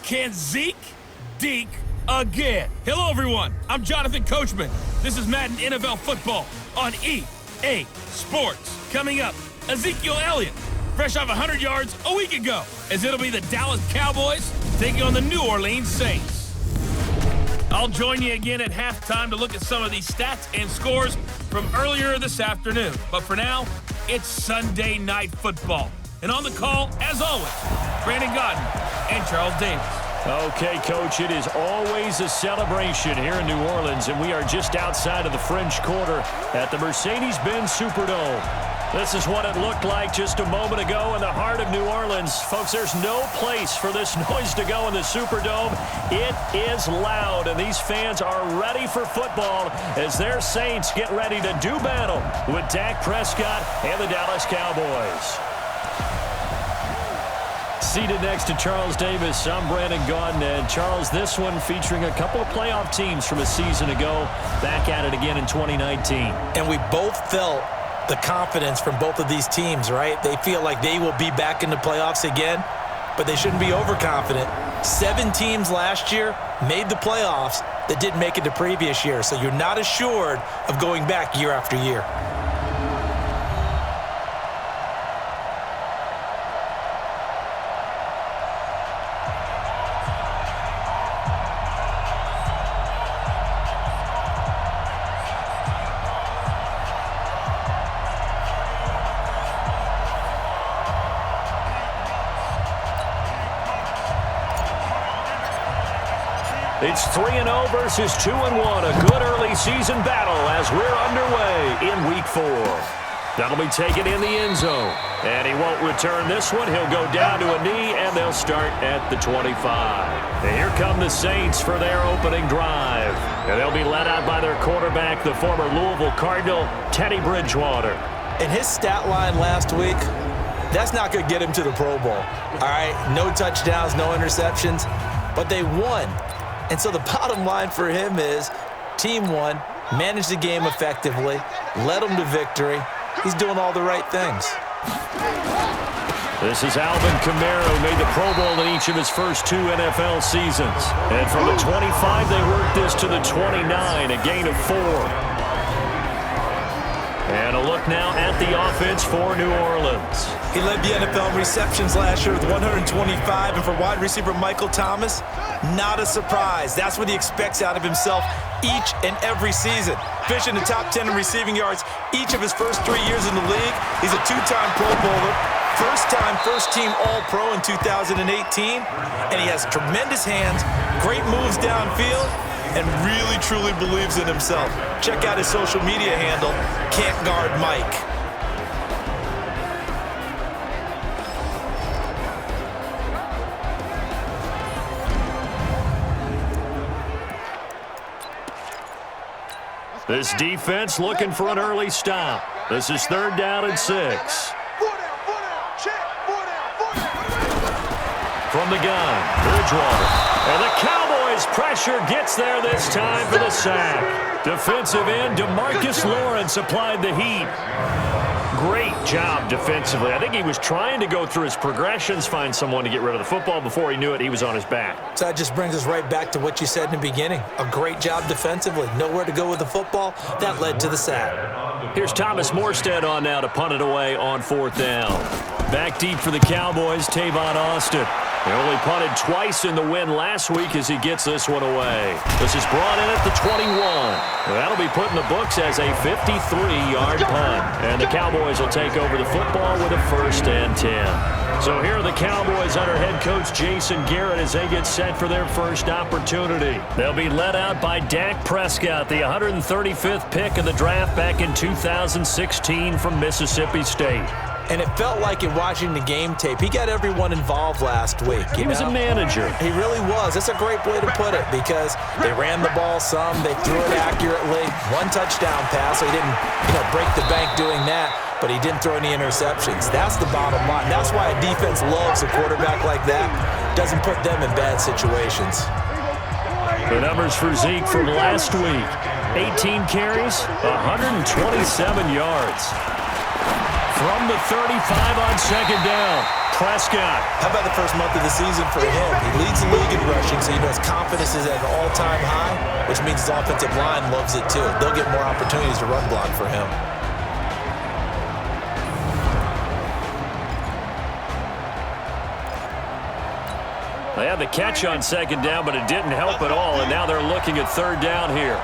Can Zeke deke again? Hello, everyone. I'm Jonathan Coachman. This is Madden NFL Football on EA Sports. Coming up, Ezekiel Elliott, fresh off 100 yards a week ago, as it'll be the Dallas Cowboys taking on the New Orleans Saints. I'll join you again at halftime to look at some of these stats and scores from earlier this afternoon. But for now, it's Sunday Night Football. And on the call, as always, Brandon Godden and Charles Davis. Okay, Coach, it is always a celebration here in New Orleans, and we are just outside of the French Quarter at the Mercedes-Benz Superdome. This is what it looked like just a moment ago in the heart of New Orleans. Folks, there's no place for this noise to go in the Superdome. It is loud, and these fans are ready for football as their Saints get ready to do battle with Dak Prescott and the Dallas Cowboys. Seated next to Charles Davis, I'm Brandon Godden. And Charles, this one featuring a couple of playoff teams from a season ago, back at it again in 2019. And we both felt the confidence from both of these teams, right? They feel like they will be back in the playoffs again, but they shouldn't be overconfident. 7 teams last year made the playoffs that didn't make it the previous year, so you're not assured of going back year after year. It's 3-0 versus 2-1. A good early season battle as we're underway in Week 4. That'll be taken in the end zone. And he won't return this one. He'll go down to a knee, and they'll start at the 25. And here come the Saints for their opening drive. And they'll be led out by their quarterback, the former Louisville Cardinal, Teddy Bridgewater. And his stat line last week, that's not going to get him to the Pro Bowl. All right, no touchdowns, no interceptions, but they won. And so the bottom line for him is team won, managed the game effectively, led them to victory. He's doing all the right things. This is Alvin Kamara, who made the Pro Bowl in each of his first 2 NFL seasons. And from the 25, they worked this to the 29, a gain of 4. And a look now at the offense for New Orleans. He led the NFL in receptions last year with 125, and for wide receiver Michael Thomas, not a surprise. That's what he expects out of himself each and every season. Finishing the top 10 in receiving yards each of his first 3 years in the league. He's a 2-time Pro Bowler, first-time first-team All-Pro in 2018, and he has tremendous hands, great moves downfield, and really, truly believes in himself. Check out his social media handle, Can't Guard Mike. This defense looking for an early stop. This is 3rd down and 6. From the gun, Bridgewater. And the Cowboys pressure gets there this time for the sack. Defensive end, DeMarcus Lawrence applied the heat. Great job defensively. I think he was trying to go through his progressions, find someone to get rid of the football. Before he knew it, he was on his back. So that just brings us right back to what you said in the beginning. A great job defensively. Nowhere to go with the football. That led to the sack. Here's Thomas Morstead on now to punt it away on 4th down. Back deep for the Cowboys, Tavon Austin. He only punted twice in the win last week as he gets this one away. This is brought in at the 21. That'll be put in the books as a 53-yard punt. And the Cowboys will take over the football with a 1st and 10. So here are the Cowboys under head coach Jason Garrett as they get set for their first opportunity. They'll be led out by Dak Prescott, the 135th pick of the draft back in 2016 from Mississippi State. And it felt like in watching the game tape, he got everyone involved last week. He was a manager. He really was. That's a great way to put it because they ran the ball some, they threw it accurately. 1 touchdown pass, so he didn't, break the bank doing that, but he didn't throw any interceptions. That's the bottom line. That's why a defense loves a quarterback like that. Doesn't put them in bad situations. The numbers for Zeke from last week. 18 carries, 127 yards. From the 35 on 2nd down. Prescott. How about the first month of the season for him? He leads the league in rushing, so his confidence is at an all-time high, which means his offensive line loves it too. They'll get more opportunities to run block for him. They had the catch on second down, but it didn't help at all, and now they're looking at third down here.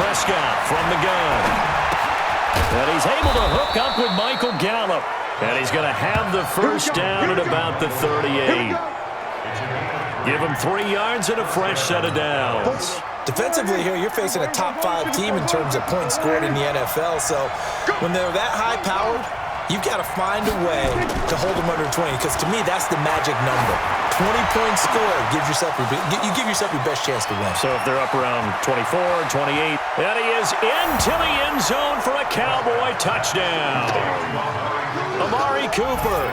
Prescott from the gun. And he's able to hook up with Michael Gallup. And he's going to have the first down at about the 38. Give him 3 yards and a fresh set of downs. Defensively here, you're facing a top-5 team in terms of points scored in the NFL. So when they're that high-powered, you've got to find a way to hold them under 20, because to me, that's the magic number. 20 points scored, you give yourself your best chance to win. So if they're up around 24, 28, and he is into the end zone for a Cowboy touchdown. Amari Cooper,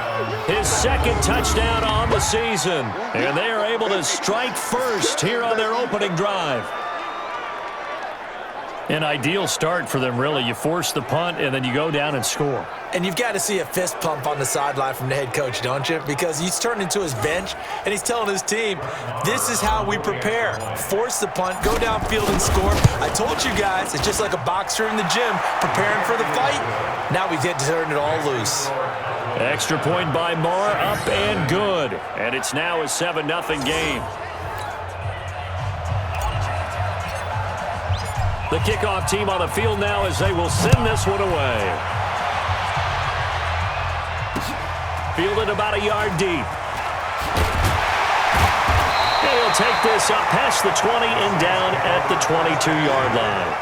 his second touchdown on the season, and they are able to strike first here on their opening drive. An ideal start for them, really. You force the punt, and then you go down and score. And you've got to see a fist pump on the sideline from the head coach, don't you? Because he's turned into his bench, and he's telling his team, this is how we prepare. Force the punt, go downfield and score. I told you guys, it's just like a boxer in the gym preparing for the fight. Now we get to turn it all loose. Extra point by Moore, up and good. And it's now a 7-0 game. The kickoff team on the field now as they will send this one away. Fielded about a yard deep. And he'll take this up past the 20 and down at the 22-yard line.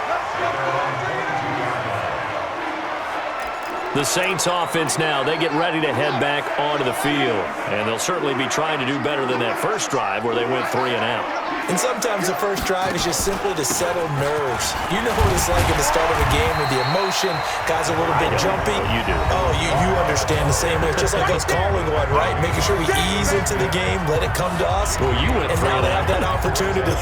The Saints offense now, they get ready to head back onto the field. And they'll certainly be trying to do better than that first drive where they went 3 and out. And sometimes the first drive is just simply to settle nerves. You know what it's like at the start of a game with the emotion. Guys are a little bit jumpy. You do. Oh, you understand the same way. It's just like us calling one, right? Making sure we ease into the game, let it come to us. Well, you went 3 and out. And now they have that opportunity.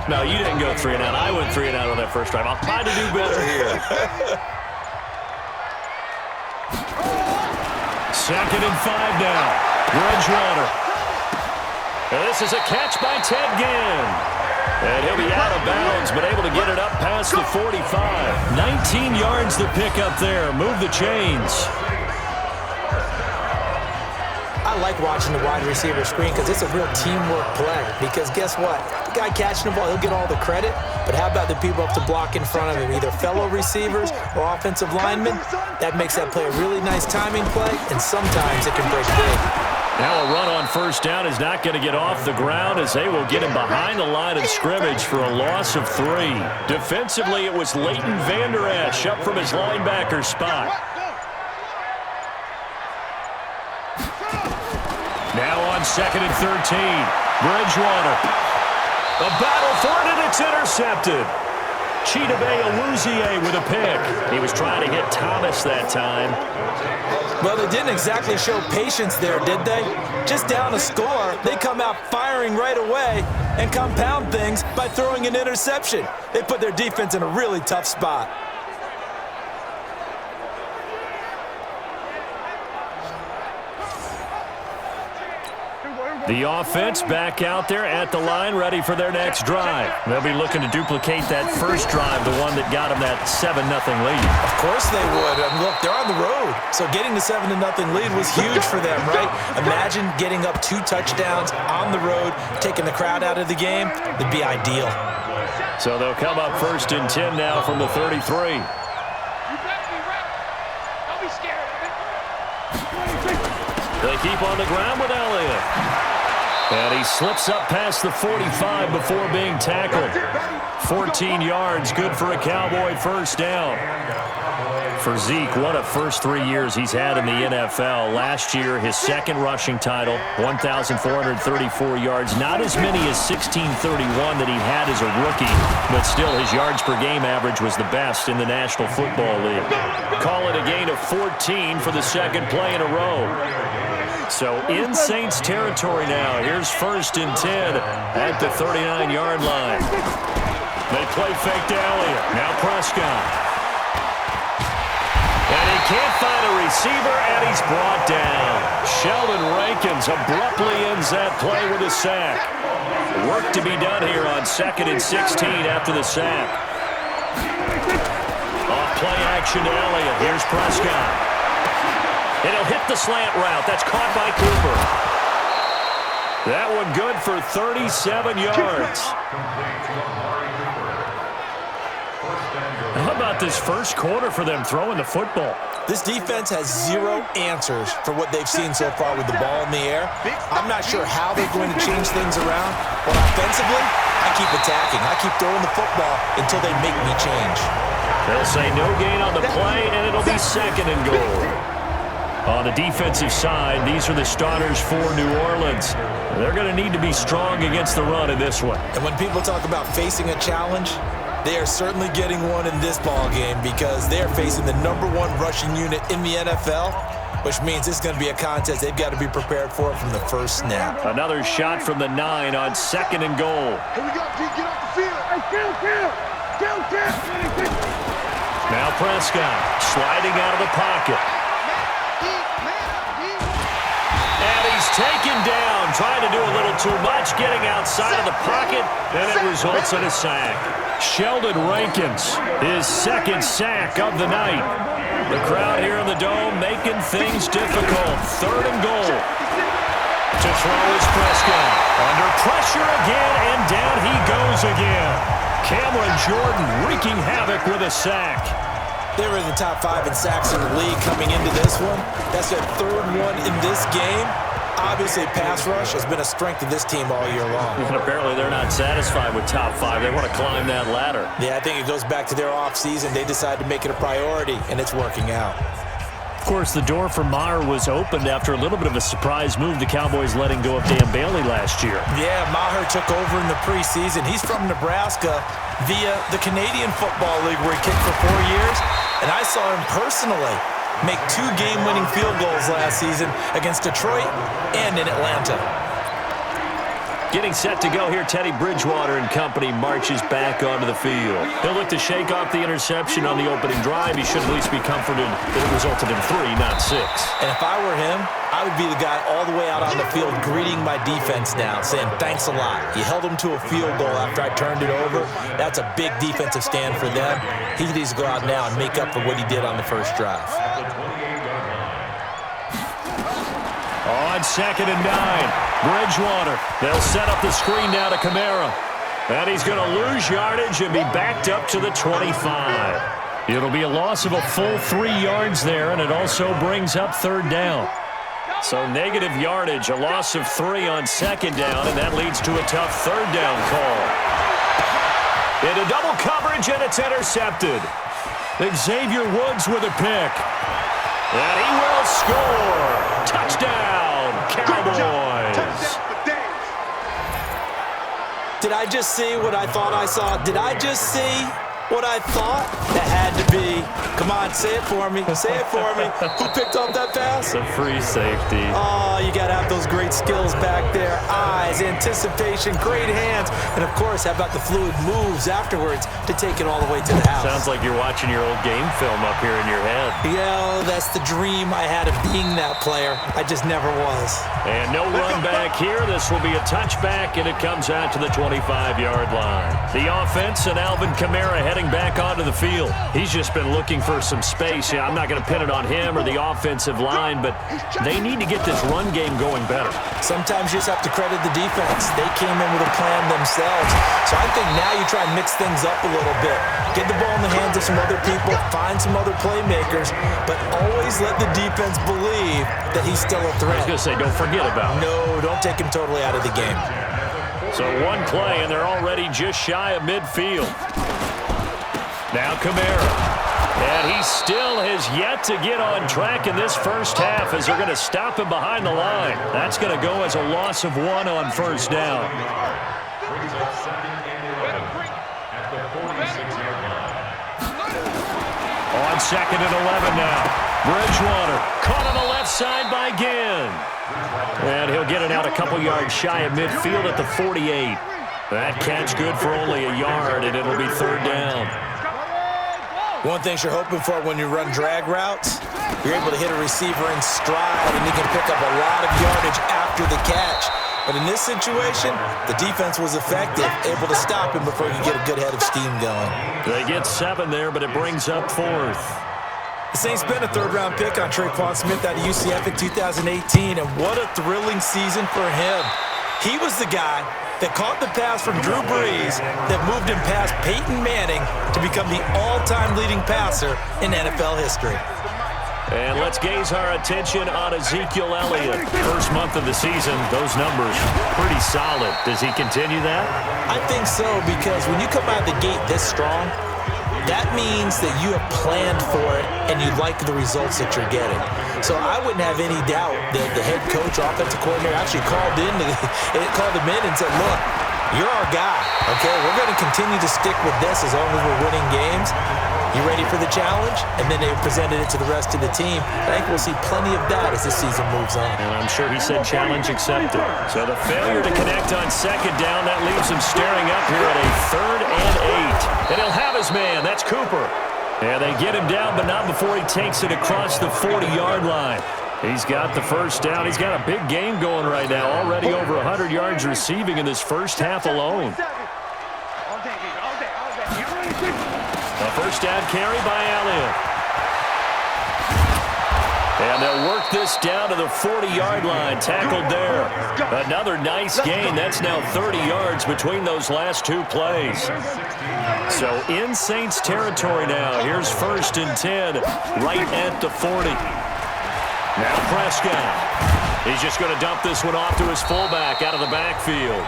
No, you didn't go 3 and out. I went 3 and out on that first drive. I'll try to do better here. 2nd and 5 now. Bridgewater. And this is a catch by Ted Ginn. And he'll be out of bounds, but able to get it up past the 45. 19 yards to pick up there. Move the chains. I like watching the wide receiver screen because it's a real teamwork play. Because guess what? The guy catching the ball, he'll get all the credit. But how about the people up to block in front of him, either fellow receivers or offensive linemen? That makes that play a really nice timing play, and sometimes it can break big. Now a run on first down is not going to get off the ground as they will get him behind the line of scrimmage for a loss of 3. Defensively, it was Leighton Vander Esch up from his linebacker spot. Now on 2nd and 13, Bridgewater. A battle for it, and it's intercepted. Chidobe Awuzie with a pick. He was trying to hit Thomas that time. Well, they didn't exactly show patience there, did they? Just down a score, they come out firing right away and compound things by throwing an interception. They put their defense in a really tough spot. The offense back out there at the line, ready for their next drive. They'll be looking to duplicate that first drive, the one that got them that 7-0 lead. Of course they would. Look, they're on the road, so getting the 7-0 lead was huge for them, right? Imagine getting up 2 touchdowns on the road, taking the crowd out of the game. It'd be ideal. So they'll come up 1st and 10 now from the 33. They keep on the ground with Elliott. And he slips up past the 45 before being tackled. 14 yards, good for a Cowboy first down. For Zeke, what a first 3 years he's had in the NFL. Last year, his second rushing title, 1,434 yards. Not as many as 1,631 that he had as a rookie, but still his yards per game average was the best in the National Football League. Call it a gain of 14 for the second play in a row. So in Saints territory now. Here's 1st and 10 at the 39-yard line. They play fake to Elliott. Now Prescott. And he Can't find a receiver, and he's brought down. Sheldon Rankins abruptly ends that play with a sack. Work to be done here on 2nd and 16 after the sack. Off play action to Elliott. Here's Prescott. And he'll hit the slant route. That's caught by Cooper. That one good for 37 yards. How about this first quarter for them throwing the football? This defense has zero answers for what they've seen so far with the ball in the air. I'm not sure how they're going to change things around, but offensively, I keep attacking. I keep throwing the football until they make me change. They'll say no gain on the play, and it'll be 2nd and goal. On the defensive side, these are the starters for New Orleans. They're going to need to be strong against the run in this one. And when people talk about facing a challenge, they are certainly getting one in this ball game because they're facing the #1 rushing unit in the NFL, which means it's going to be a contest they've got to be prepared for from the first snap. Another shot from the 9 on 2nd and goal. Here we go, G, get off the field. Hey, kill. Now Prescott sliding out of the pocket. And he's taken down, trying to do a little too much, getting outside of the pocket, and it results in a sack. Sheldon Rankins, his 2nd sack of the night. The crowd here in the Dome making things difficult. 3rd and goal. To throw is Prescott. Under pressure again, and down he goes again. Cameron Jordan wreaking havoc with a sack. They were in the top 5 in sacks in the league coming into this one. That's their 3rd one in this game. Obviously, pass rush has been a strength of this team all year long. And apparently they're not satisfied with top 5. They want to climb that ladder. Yeah, I think it goes back to their offseason. They decided to make it a priority, and it's working out. Of course, the door for Maher was opened after a little bit of a surprise move. The Cowboys letting go of Dan Bailey last year. Yeah, Maher took over in the preseason. He's from Nebraska via the Canadian Football League where he kicked for 4 years. And I saw him personally make 2 game-winning field goals last season against Detroit and in Atlanta. Getting set to go here, Teddy Bridgewater and company marches back onto the field. He'll look to shake off the interception on the opening drive. He should at least be comforted that it resulted in 3, not 6. And if I were him, I would be the guy all the way out on the field greeting my defense now, saying, thanks a lot. You held them to a field goal after I turned it over. That's a big defensive stand for them. He needs to go out now and make up for what he did on the first drive. On 2nd and 9, Bridgewater. They'll set up the screen now to Kamara. And he's going to lose yardage and be backed up to the 25. It'll be a loss of a full 3 yards there, and it also brings up 3rd down. So negative yardage, a loss of 3 on 2nd down, and that leads to a tough 3rd down call. Into double coverage, and it's intercepted. Xavier Woods with a pick. And he will score. Touchdown, Cowboys. Did I just see what I thought I saw? Did I just see what I thought? That had to be. Come on, say it for me. Say it for me. Who picked up that pass? The free safety. Oh, you got to have those great skills back there. Eyes, anticipation, great hands. And, of course, how about the fluid moves afterwards to take it all the way to the house? Sounds like you're watching your old game film up here in your head. Yeah, that's the dream I had of being that player. I just never was. And no run back here. This will be a touchback, and it comes out to the 25-yard line. The offense and Alvin Kamara heading back onto the field. He's just been looking for some space. Yeah, I'm not going to pin it on him or the offensive line, but they need to get this run game going better. Sometimes you just have to credit the defense. They came in with a plan themselves. So I think now you try and mix things up a little bit. Get the ball in the hands of some other people, find some other playmakers, but always let the defense believe that he's still a threat. I was going to say, don't forget about it. No, don't take him totally out of the game. So one play, and they're already just shy of midfield. Now Kamara. And he still has yet to get on track in this first half as they're going to stop him behind the line. That's going to go as a loss of 1 on 1st down. On 2nd and 11 now. Bridgewater caught on the left side by Ginn. And he'll get it out a couple yards shy of midfield at the 48. That catch good for only a yard, and it'll be 3rd down. One thing you're hoping for when you run drag routes, you're able to hit a receiver in stride, and he can pick up a lot of yardage after the catch. But in this situation, the defense was effective, able to stop him before he could get a good head of steam going. They get 7 there, but it brings up 4th. The Saints spent a third-round pick on Traquan Smith out of UCF in 2018, and what a thrilling season for him. He was the guy that caught the pass from Drew Brees that moved him past Peyton Manning to become the all-time leading passer in NFL history. And let's gaze our attention on Ezekiel Elliott. First month of the season, those numbers pretty solid. Does he continue that? I think so, because when you come out of the gate this strong, that means that you have planned for it and you like the results that you're getting. So I wouldn't have any doubt that the head coach, offensive coordinator, actually called him in and said, look, you're our guy, okay? We're going to continue to stick with this as long as we're winning games. You ready for the challenge? And then they presented it to the rest of the team. I think we'll see plenty of that as the season moves on. And I'm sure he said challenge accepted. So the failure to connect on second down, that leaves him staring up here at a 3rd and 8. And he'll have his man. That's Cooper. And they get him down, but not before he takes it across the 40-yard line. He's got the first down. He's got a big game going right now. Already over 100 yards receiving in this first half alone. A first down carry by Elliott. And they'll work this down to the 40-yard line. Tackled there. Another nice gain. That's now 30 yards between those last 2 plays. So in Saints territory now. Here's 1st and 10 right at the 40. Now Prescott. He's just going to dump this one off to his fullback out of the backfield.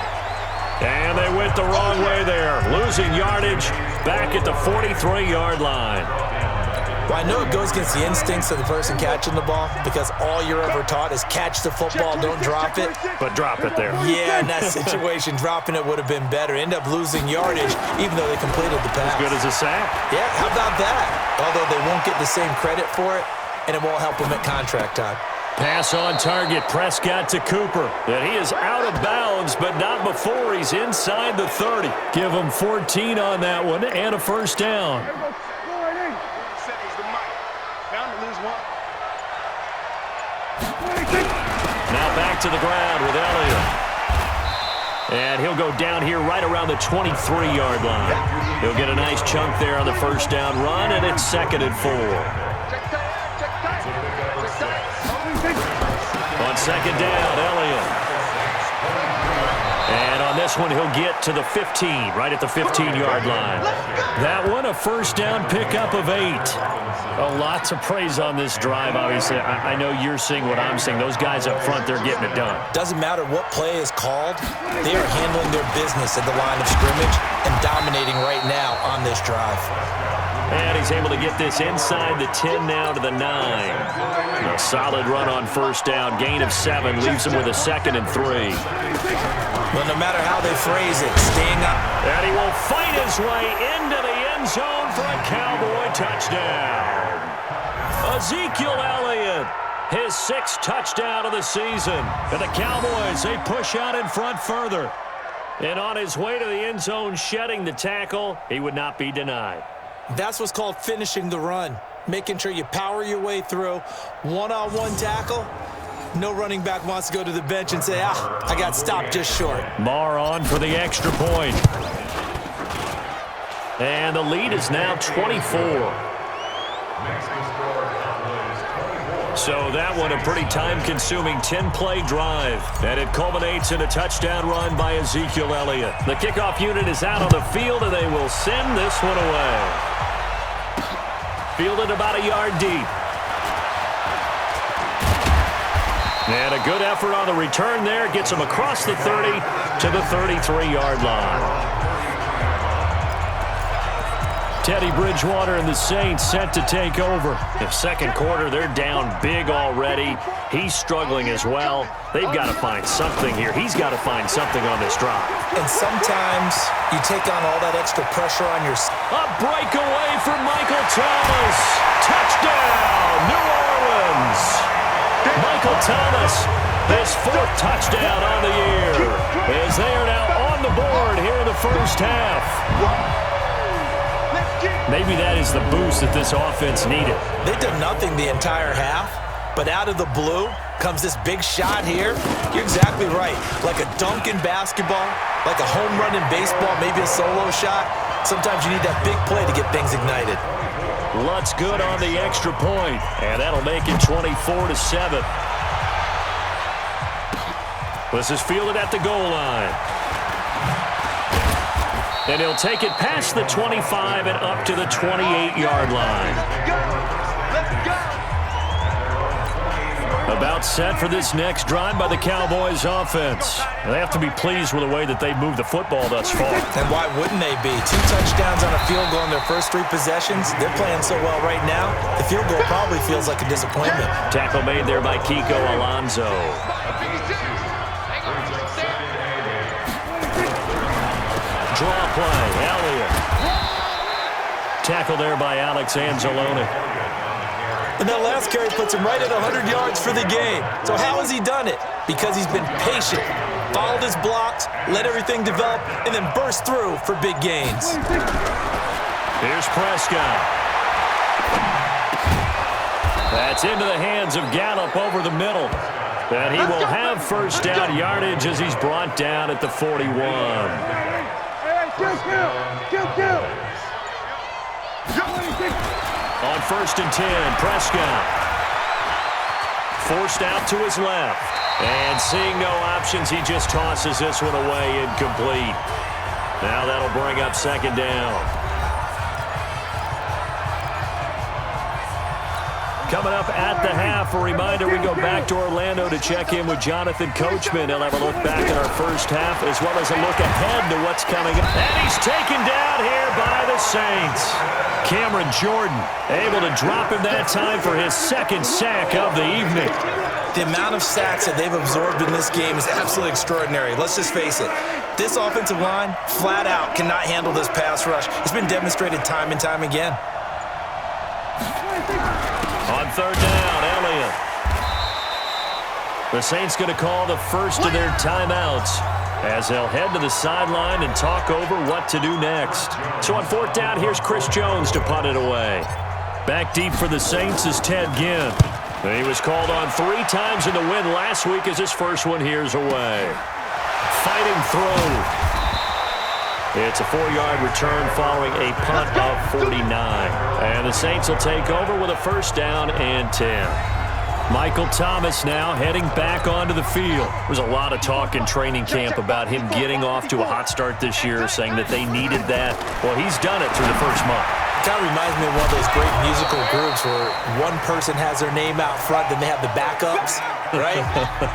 And they went the wrong way there. Losing yardage back at the 43-yard line. Well, I know it goes against the instincts of the person catching the ball because all you're ever taught is catch the football, don't drop it. But drop it there. Yeah, in that situation, dropping it would have been better. End up losing yardage even though they completed the pass. As good as a sack. Yeah, how about that? Although they won't get the same credit for it, and it won't help them at contract time. Pass on target, Prescott to Cooper. And he is out of bounds, but not before he's inside the 30. Give him 14 on that one and a first down. Now back to the ground with Elliott. And he'll go down here right around the 23-yard line. He'll get a nice chunk there on the first down run, and it's 2nd and 4. On second down, Elliott. And on this one, he'll get to the 15, right at the 15-yard line. That one, a first down pickup of 8. Oh, lots of praise on this drive, obviously. I know you're seeing what I'm seeing. Those guys up front, they're getting it done. Doesn't matter what play is called. They are handling their business at the line of scrimmage and dominating right now on this drive. And he's able to get this inside the 10 now to the 9. A solid run on first down. Gain of 7 leaves him with a 2nd and 3. Well, no matter how they phrase it, staying up. And he will fight his way into the end zone for a Cowboy touchdown. Ezekiel Elliott, his 6th touchdown of the season. And the Cowboys, they push out in front further. And on his way to the end zone, shedding the tackle, he would not be denied. That's what's called finishing the run. Making sure you power your way through. One-on-one tackle. No running back wants to go to the bench and say, I got stopped just short. Marr on for the extra point. And the lead is now 24. So that one a pretty time-consuming 10-play drive. And it culminates in a touchdown run by Ezekiel Elliott. The kickoff unit is out on the field, and they will send this one away. Fielded about a yard deep. And a good effort on the return there. Gets him across the 30 to the 33-yard line. Teddy Bridgewater and the Saints set to take over. In second quarter, they're down big already. He's struggling as well. They've got to find something here. He's got to find something on this drive. And sometimes you take on all that extra pressure on your... A breakaway for Michael Thomas. Touchdown, New Orleans. Michael Thomas, his 4th touchdown on the year, as they are now on the board here in the first half. Maybe that is the boost that this offense needed. They've done nothing the entire half, but out of the blue comes this big shot here. You're exactly right. Like a dunk in basketball, like a home run in baseball, maybe a solo shot. Sometimes you need that big play to get things ignited. Lutt's good on the extra point, and that'll make it 24-7. This is fielded at the goal line. And he'll take it past the 25 and up to the 28-yard line. Let's go! About set for this next drive by the Cowboys offense. They have to be pleased with the way that they've moved the football thus far. And why wouldn't they be? 2 touchdowns on a field goal in their first 3 possessions. They're playing so well right now, the field goal probably feels like a disappointment. Tackle made there by Kiko Alonso. Draw play, Elliott. Tackle there by Alex Anzalone. And that last carry puts him right at 100 yards for the game. So how has he done it? Because he's been patient, followed his blocks, let everything develop, and then burst through for big gains. Here's Prescott. That's into the hands of Gallup over the middle. And he will have first down yardage as he's brought down at the 41. Kill. On 1st and 10, Prescott. Forced out to his left. And seeing no options, he just tosses this one away incomplete. Now that'll bring up 2nd down. Coming up at the half, a reminder we go back to Orlando to check in with Jonathan Coachman. He'll have a look back at our first half as well as a look ahead to what's coming up. And he's taken down here by the Saints. Cameron Jordan able to drop him that time for his 2nd sack of the evening. The amount of sacks that they've absorbed in this game is absolutely extraordinary. Let's just face it. This offensive line, flat out, cannot handle this pass rush. It's been demonstrated time and time again. On 3rd down, Elliott. The Saints going to call the first of their timeouts as they'll head to the sideline and talk over what to do next. So on 4th down, here's Chris Jones to punt it away. Back deep for the Saints is Ted Ginn. He was called on 3 times in the win last week as his first one here's away. Fighting throw. It's a 4-yard return following a punt of 49. And the Saints will take over with a 1st down and 10. Michael Thomas now heading back onto the field. There's a lot of talk in training camp about him getting off to a hot start this year, saying that they needed that. Well, he's done it through the first month. Kind of reminds me of one of those great musical groups where one person has their name out front, then they have the backups, right?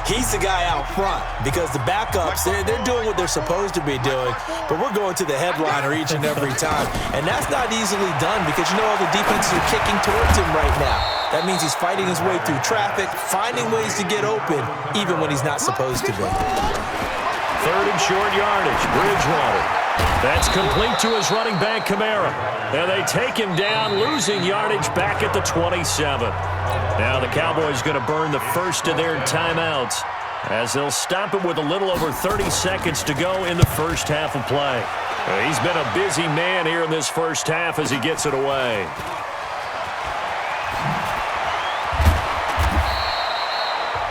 He's the guy out front because the backups, they're doing what they're supposed to be doing, but we're going to the headliner each and every time. And that's not easily done because you know all the defenses are kicking towards him right now. That means he's fighting his way through traffic, finding ways to get open, even when he's not supposed to be. 3rd and short yardage, Bridgewater. That's complete to his running back, Kamara. And they take him down, losing yardage back at the 27. Now the Cowboys going to burn the first of their timeouts as they'll stop it with a little over 30 seconds to go in the first half of play. He's been a busy man here in this first half as he gets it away.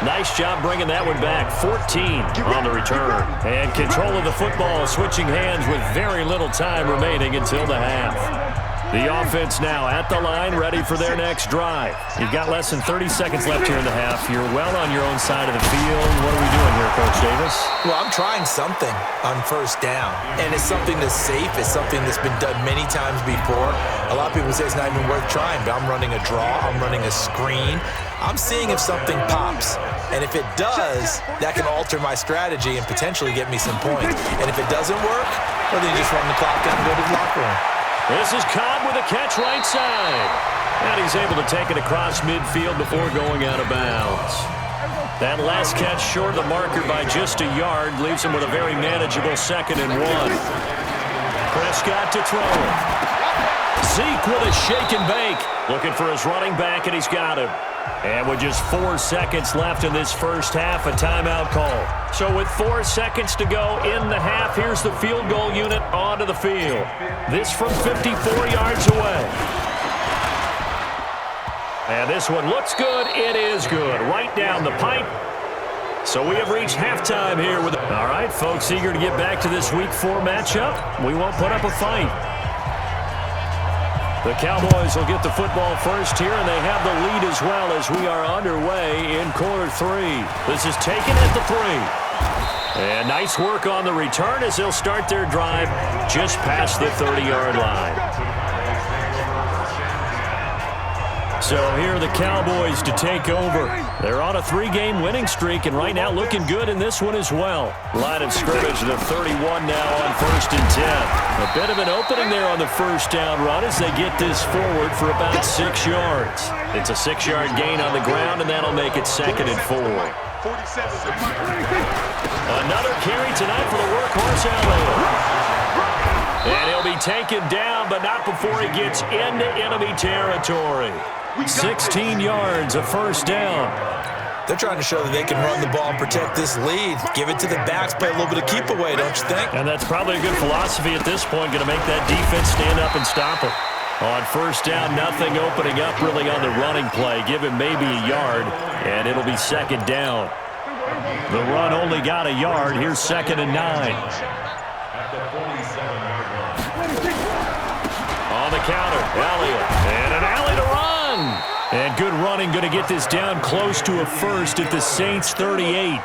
Nice job bringing that one back. 14 on the return. And control of the football, switching hands with very little time remaining until the half. The offense now at the line, ready for their next drive. You've got less than 30 seconds left here in the half. You're well on your own side of the field. What are we doing here, Coach Davis? Well, I'm trying something on 1st down, and it's something that's safe. It's something that's been done many times before. A lot of people say it's not even worth trying, but I'm running a draw. I'm running a screen. I'm seeing if something pops, and if it does, that can alter my strategy and potentially get me some points. And if it doesn't work, well, then you just run the clock down and go to the locker room. This is Cobb with a catch right side. And he's able to take it across midfield before going out of bounds. That last catch short of the marker by just a yard leaves him with a very manageable 2nd and 1. Prescott to throw it. Zeke with a shake and bake. Looking for his running back, and he's got him. And with just 4 seconds left in this first half, a timeout call. So with 4 seconds to go in the half, here's the field goal unit onto the field. This from 54 yards away. And this one looks good. It is good. Right down the pipe. So we have reached halftime here with. All right, folks, eager to get back to this Week 4 matchup. We won't put up a fight. The Cowboys will get the football first here, and they have the lead as well as we are underway in quarter 3. This is taken at the 3. And nice work on the return as they'll start their drive just past the 30-yard line. So here are the Cowboys to take over. They're on a 3-game winning streak, and right now looking good in this one as well. Line of scrimmage, the 31 now on 1st and 10. A bit of an opening there on the first down run as they get this forward for about 6 yards. It's a 6-yard gain on the ground, and that'll make it 2nd and 4. Another carry tonight for the workhorse Elliott. And he'll be taken down, but not before he gets into enemy territory. 16 yards, a first down. They're trying to show that they can run the ball and protect this lead. Give it to the backs, play a little bit of keep away, don't you think? And that's probably a good philosophy at this point, going to make that defense stand up and stop it. On first down, nothing opening up really on the running play. Give him maybe a yard, and it'll be 2nd down. The run only got a yard. Here's 2nd and 9. On the counter, Elliott, and an alley to run. And good running, going to get this down close to a first at the Saints' 38.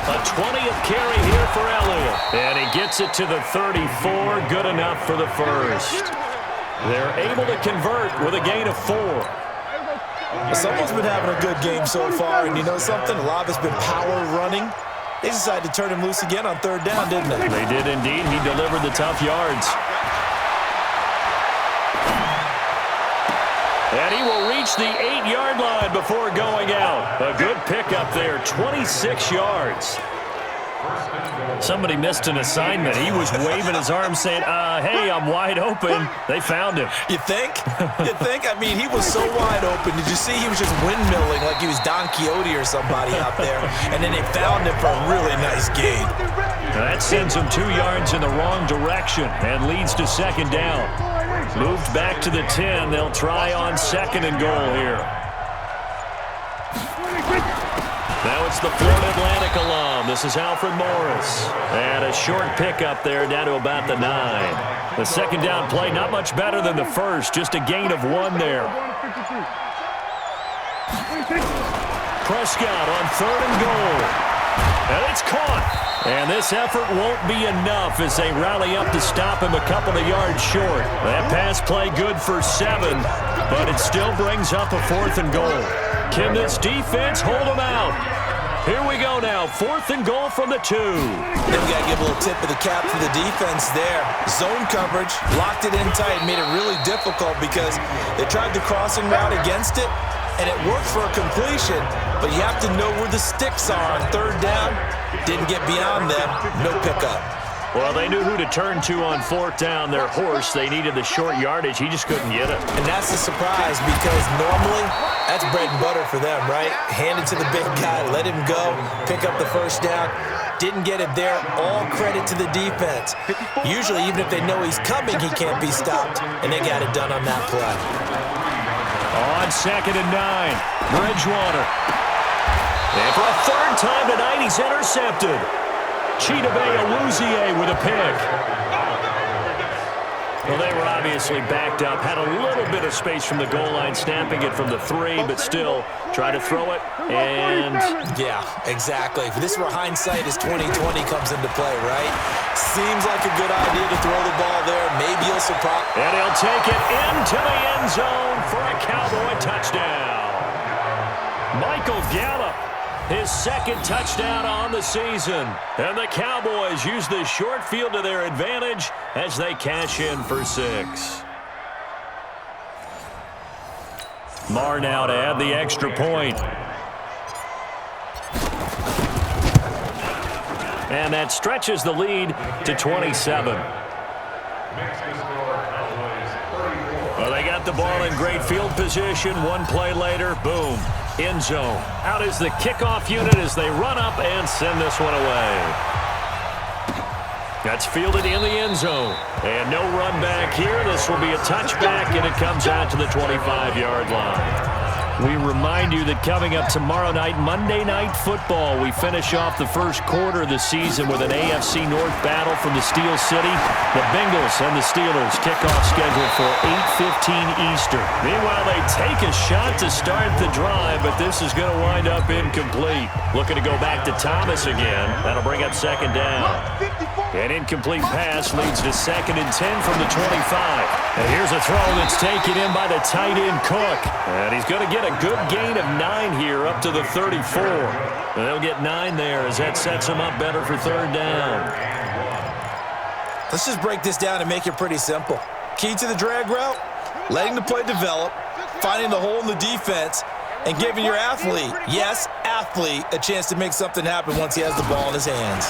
A 20th carry here for Elliott. And he gets it to the 34, good enough for the first. They're able to convert with a gain of 4. Someone's been having a good game so far, and you know something? A lot of it's been power running. They decided to turn him loose again on 3rd down, didn't they? They did indeed. He delivered the tough yards. And he will reach the 8-yard line before going out. A good pickup there, 26 yards. Somebody missed an assignment. He was waving his arm saying, hey, I'm wide open. They found him. You think? You think? I mean, he was so wide open. Did you see he was just windmilling like he was Don Quixote or somebody out there? And then they found him for a really nice gain. That sends him 2 yards in the wrong direction and leads to 2nd down. Moved back to the 10. They'll try on 2nd and goal here. Now it's the Florida Atlantic alum. This is Alfred Morris. And a short pickup there down to about the 9. The 2nd down play, not much better than the first. Just a gain of 1 there. Prescott on 3rd and goal. And it's caught. And this effort won't be enough as they rally up to stop him a couple of yards short. That pass play good for 7, but it still brings up a 4th and goal. Can this defense hold them out? Here we go now, 4th and goal from the 2. Then we got to give a little tip of the cap to the defense there. Zone coverage, locked it in tight, made it really difficult because they tried the crossing route against it, and it worked for a completion, but you have to know where the sticks are on 3rd down. Didn't get beyond them, no pickup. Well, they knew who to turn to on 4th down. Their horse, they needed the short yardage. He just couldn't get it. And that's a surprise because normally that's bread and butter for them, right? Hand it to the big guy, let him go, pick up the first down. Didn't get it there. All credit to the defense. Usually, even if they know he's coming, he can't be stopped, and they got it done on that play. On 2nd and 9, Bridgewater. And for a 3rd time tonight, he's intercepted. Chidobe Awuzie with a pick. Well, they were obviously backed up, had a little bit of space from the goal line, snapping it from the 3, but still try to throw it, and... Yeah, exactly. This is where hindsight is 20/20 comes into play, right? Seems like a good idea to throw the ball there. Maybe he'll surprise. And he'll take it into the end zone for a Cowboy touchdown. Michael Gallup, his 2nd touchdown on the season. And the Cowboys use the short field to their advantage as they cash in for 6. Marr now to add the extra point. And that stretches the lead to 27. Well, they got the ball in great field position. One play later, boom, end zone. Out is the kickoff unit as they run up and send this one away. That's fielded in the end zone. And no run back here. This will be a touchback, and it comes out to the 25-yard line. We remind you that coming up tomorrow night, Monday Night Football, we finish off the first quarter of the season with an AFC North battle from the Steel City. The Bengals and the Steelers kick off scheduled for 8:15 Eastern. Meanwhile, they take a shot to start the drive, but this is going to wind up incomplete. Looking to go back to Thomas again. That'll bring up second down. An incomplete pass leads to 2nd and 10 from the 25. And here's a throw that's taken in by the tight end Cook. And he's going to get a good gain of 9 here up to the 34. And they'll get 9 there as that sets them up better for third down. Let's just break this down and make it pretty simple. Key to the drag route, letting the play develop, finding the hole in the defense, and giving your athlete, yes, athlete, a chance to make something happen once he has the ball in his hands.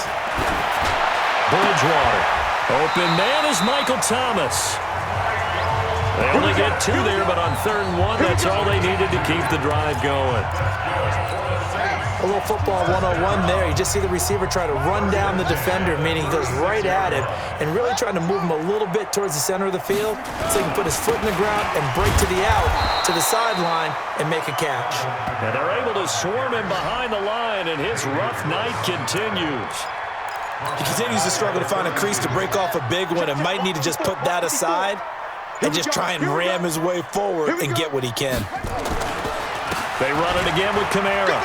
Bridgewater. Open man is Michael Thomas. They only get 2 there, but on 3rd and 1, that's all they needed to keep the drive going. A little football 101 there. You just see the receiver try to run down the defender, meaning he goes right at him and really trying to move him a little bit towards the center of the field so he can put his foot in the ground and break to the out, to the sideline, and make a catch. And they're able to swarm him behind the line, and his rough night continues. He continues to struggle to find a crease to break off a big one and might need to just put that aside and just try and ram his way forward and get what he can. They run it again with Kamara.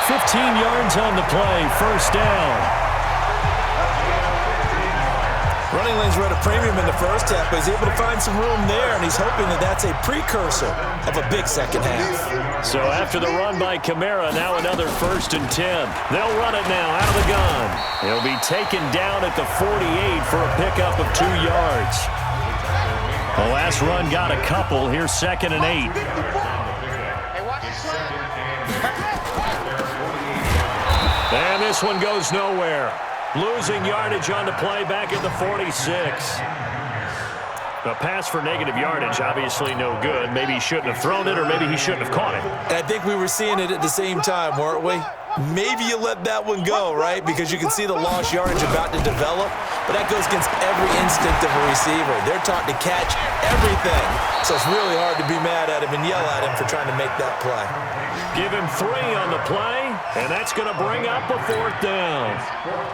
15 yards on the play, first down. Running lanes were at a premium in the first half, but he's able to find some room there, and he's hoping that that's a precursor of a big second half. So after the run by Kamara, now another 1st and 10. They'll run it now out of the gun. He'll be taken down at the 48 for a pickup of 2 yards. The last run got a couple. Here's 2nd and 8. And this one goes nowhere. Losing yardage on the play back at the 46. A pass for negative yardage, obviously no good. Maybe he shouldn't have thrown it, or maybe he shouldn't have caught it. I think we were seeing it at the same time, weren't we? Maybe you let that one go, right? Because you can see the lost yardage about to develop, but that goes against every instinct of a receiver. They're taught to catch everything, so it's really hard to be mad at him and yell at him for trying to make that play. Give him 3 on the play, and that's going to bring up a 4th down.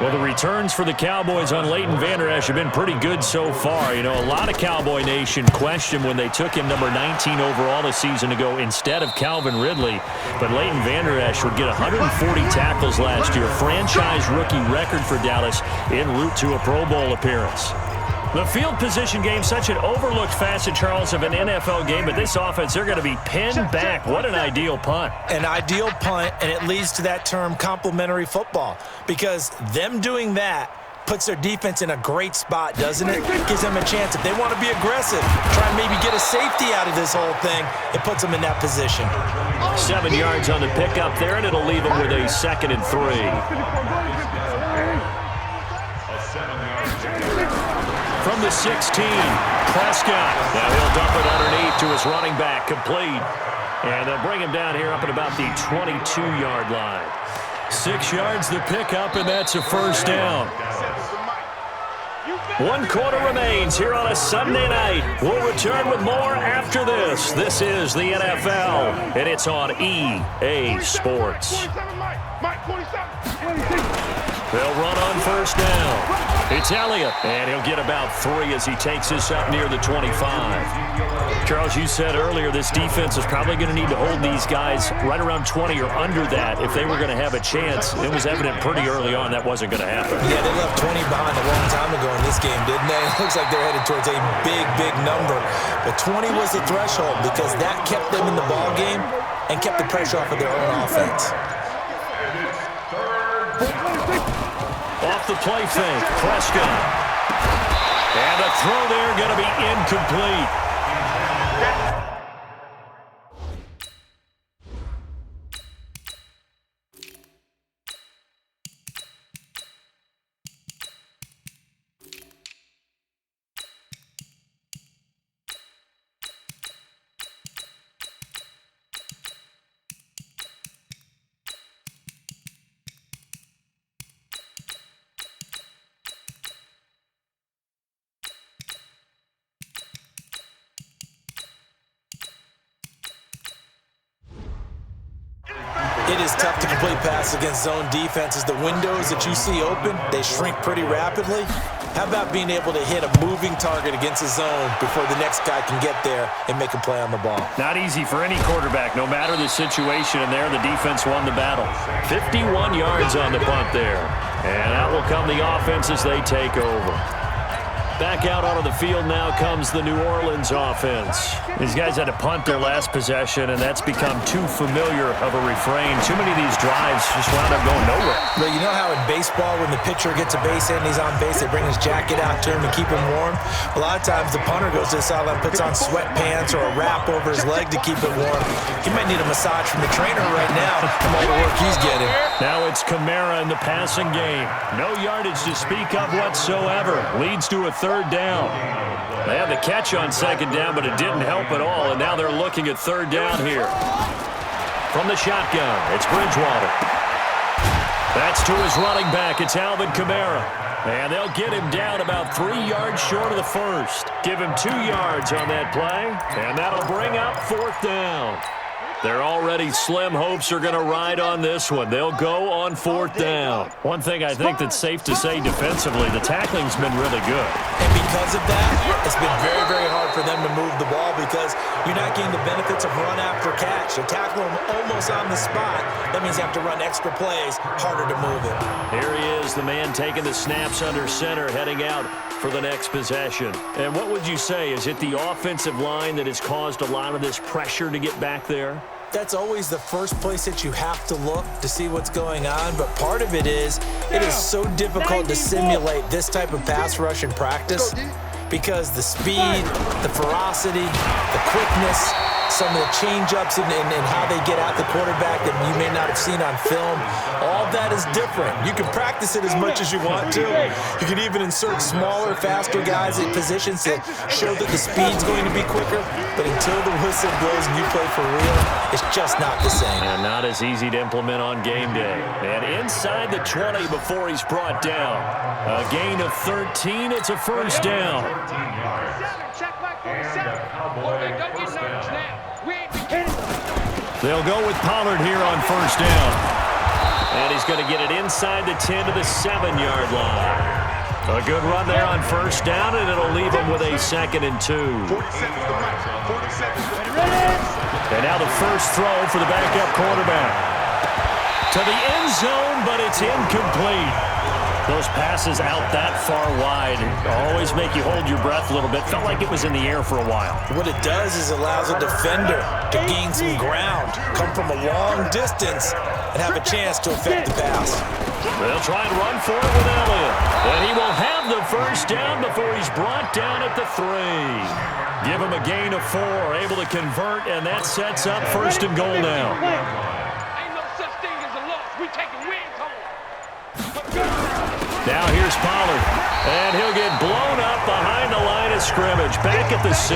Well, the returns for the Cowboys on Leighton Vander Esch have been pretty good so far. You know, a lot of Cowboy Nation questioned when they took him number 19 overall a season ago instead of Calvin Ridley. But Leighton Vander Esch would get 140 tackles last year, franchise rookie record for Dallas, en route to a Pro Bowl appearance. The field position game, such an overlooked facet, Charles, of an NFL game, but this offense, they're going to be pinned back. What an ideal punt. An ideal punt, and it leads to that term complementary football, because them doing that puts their defense in a great spot, doesn't it? Gives them a chance. If they want to be aggressive, try and maybe get a safety out of this whole thing, it puts them in that position. 7 yards on the pickup there, and it'll leave them with a 2nd and 3. From the 16, Prescott. Now he'll dump it underneath to his running back, complete. And they'll bring him down here up at about the 22-yard line. 6 yards the pickup, and that's a 1st down. 1 quarter remains here on a Sunday night. We'll return with more after this. This is the NFL, and it's on EA Sports. They'll run on 1st down. It's Elliott, and he'll get about 3 as he takes this up near the 25. Charles, you said earlier this defense is probably going to need to hold these guys right around 20 or under that if they were going to have a chance. It was evident pretty early on that wasn't going to happen. Yeah, they left 20 behind a long time ago in this game, didn't they? It looks like they're headed towards a big, big number. But 20 was the threshold because that kept them in the ball game and kept the pressure off of their own offense. Off the play fake, Prescott. And the throw there going to be incomplete. It is tough to complete passes against zone defenses. The windows that you see open, they shrink pretty rapidly. How about being able to hit a moving target against a zone before the next guy can get there and make a play on the ball? Not easy for any quarterback, no matter the situation, and there the defense won the battle. 51 yards on the punt there. And out will come the offense as they take over. Back out onto the field now comes the New Orleans offense. These guys had to punt their last possession, and that's become too familiar of a refrain. Too many of these drives just wound up going nowhere. But you know how in baseball, when the pitcher gets a base hit and he's on base, they bring his jacket out to him to keep him warm? A lot of times the punter goes to the sideline, puts on sweatpants or a wrap over his leg to keep it warm. He might need a massage from the trainer right now from all the work he's getting. Now it's Kamara in the passing game. No yardage to speak of whatsoever. Leads to a third down. They had the catch on second down, but it didn't help at all, and now they're looking at third down here. From the shotgun, it's Bridgewater. That's to his running back. It's Alvin Kamara. And they'll get him down about 3 yards short of the first. Give him 2 yards on that play, and that'll bring up fourth down. Their already slim hopes are going to ride on this one. They'll go on fourth down. One thing I think that's safe to say defensively, the tackling's been really good. And because of that, it's been very, very hard for them to move the ball because you're not getting the benefits of run after catch. You tackle them almost on the spot. That means you have to run extra plays, harder to move it. Here he is, the man taking the snaps under center, heading out for the next possession. And what would you say? Is it the offensive line that has caused a lot of this pressure to get back there? That's always the first place that you have to look to see what's going on, but part of it is so difficult to simulate this type of pass rush in practice because the speed, the ferocity, the quickness, some of the change-ups and how they get at the quarterback that you may not have seen on film, all that is different. You can practice it as much as you want to. You can even insert smaller, faster guys in positions that show that the speed's going to be quicker, but until the whistle blows and you play for real, it's just not the same. And not as easy to implement on game day. And inside the 20 before he's brought down. A gain of 13, it's a first down. They'll go with Pollard here on first down. And he's going to get it inside the 10 to the 7-yard line. A good run there on first down, and it'll leave him with a 2nd and 2. And now the first throw for the backup quarterback. To the end zone, but it's incomplete. Those passes out that far wide always make you hold your breath a little bit. Felt like it was in the air for a while. What it does is allows a defender to gain some ground, come from a long distance, and have a chance to affect the pass. They'll try and run for it with Elliott. And he will have the first down before he's brought down at the 3. Give him a gain of 4, able to convert, and that sets up first and goal now. Ain't no such thing as a loss. We taking wins home. Now here's Pollard, and he'll get blown up behind the line of scrimmage, back at the 6.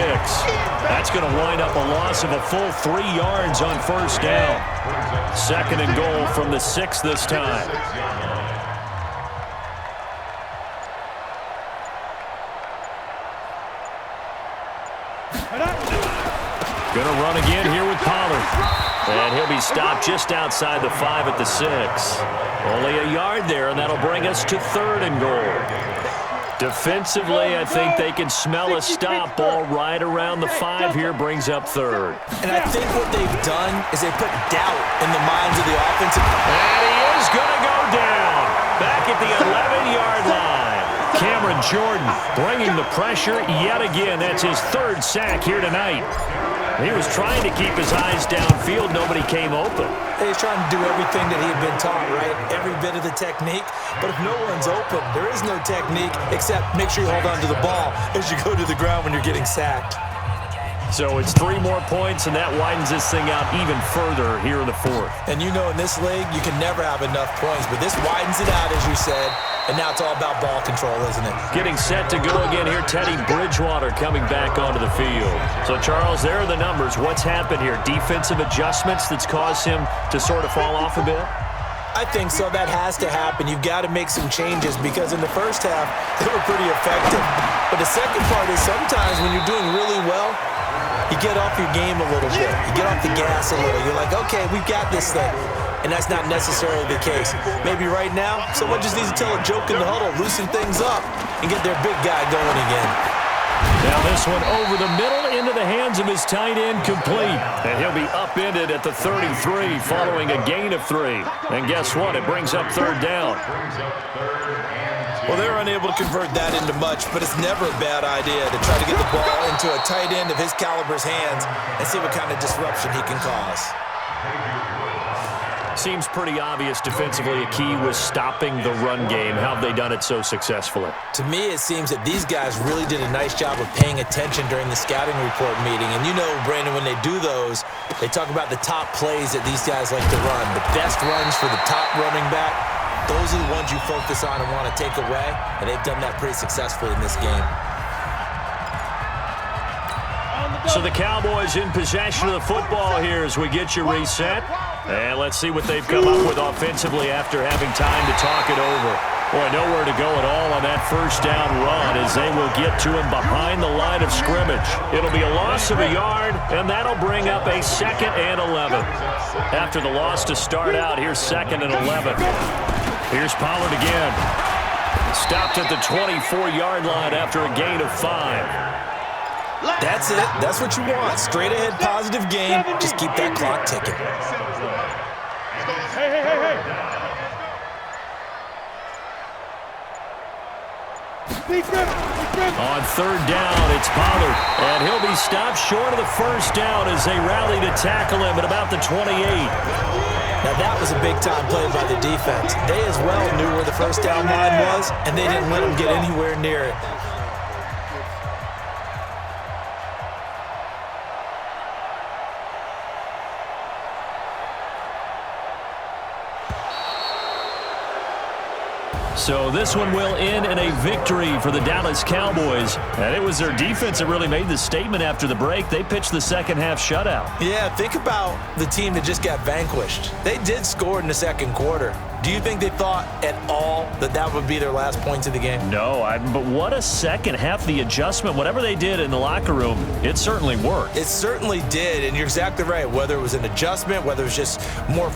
That's going to wind up a loss of a full 3 yards on first down. 2nd and goal from the 6 this time. Going to run again here with Pollard. And he'll be stopped just outside the 5 at the 6. Only a yard there, and that'll bring us to 3rd and goal. Defensively, I think they can smell a stop ball right around the 5 here, brings up 3rd. And I think what they've done is they put doubt in the minds of the offensive. And he is going to go down. Back at the 11-yard line. Cameron Jordan bringing the pressure yet again. That's his 3rd sack here tonight. He was trying to keep his eyes downfield. Nobody came open. He's trying to do everything that he had been taught, right? Every bit of the technique. But if no one's open, there is no technique except make sure you hold on to the ball as you go to the ground when you're getting sacked. So it's 3 more points, and that widens this thing out even further here in the 4th. And you know in this league, you can never have enough points, but this widens it out, as you said. And now it's all about ball control, isn't it? Getting set to go again here, Teddy Bridgewater coming back onto the field. So, Charles, there are the numbers. What's happened here? Defensive adjustments that's caused him to sort of fall off a bit? I think so. That has to happen. You've got to make some changes because in the first half, they were pretty effective. But the second part is sometimes when you're doing really well, you get off your game a little bit. You get off the gas a little. You're like, okay, we've got this thing. and that's not necessarily the case. Maybe right now, someone just needs to tell a joke in the huddle, loosen things up, and get their big guy going again. Now this one over the middle into the hands of his tight end, complete. And he'll be upended at the 33 following a gain of 3. And guess what? It brings up third down. Well, they're unable to convert that into much, but it's never a bad idea to try to get the ball into a tight end of his caliber's hands and see what kind of disruption he can cause. Seems pretty obvious defensively a key was stopping the run game. How have they done it so successfully? To me, it seems that these guys really did a nice job of paying attention during the scouting report meeting. And you know, Brandon, when they do those, they talk about the top plays that these guys like to run. The best runs for the top running back, those are the ones you focus on and want to take away. And they've done that pretty successfully in this game. So the Cowboys in possession of the football here as we get you reset. And let's see what they've come up with offensively after having time to talk it over. Boy, nowhere to go at all on that first down run as they will get to him behind the line of scrimmage. It'll be a loss of a yard, and that'll bring up a 2nd and 11. After the loss to start out, here's 2nd and 11. Here's Pollard again. Stopped at the 24-yard line after a gain of 5. That's it. That's what you want. Straight ahead positive game. Just keep that clock ticking. Hey. On third down, it's Pollard. And he'll be stopped short of the first down as they rally to tackle him at about the 28. Now that was a big-time play by the defense. They as well knew where the first down line was, and they didn't let him get anywhere near it. So this one will end in a victory for the Dallas Cowboys. And it was their defense that really made the statement after the break. They pitched the second half shutout. Yeah, think about the team that just got vanquished. They did score in the second quarter. Do you think they thought at all that that would be their last points of the game? No, but what a second half. The adjustment, whatever they did in the locker room, it certainly worked. It certainly did, and you're exactly right. Whether it was an adjustment, whether it was just more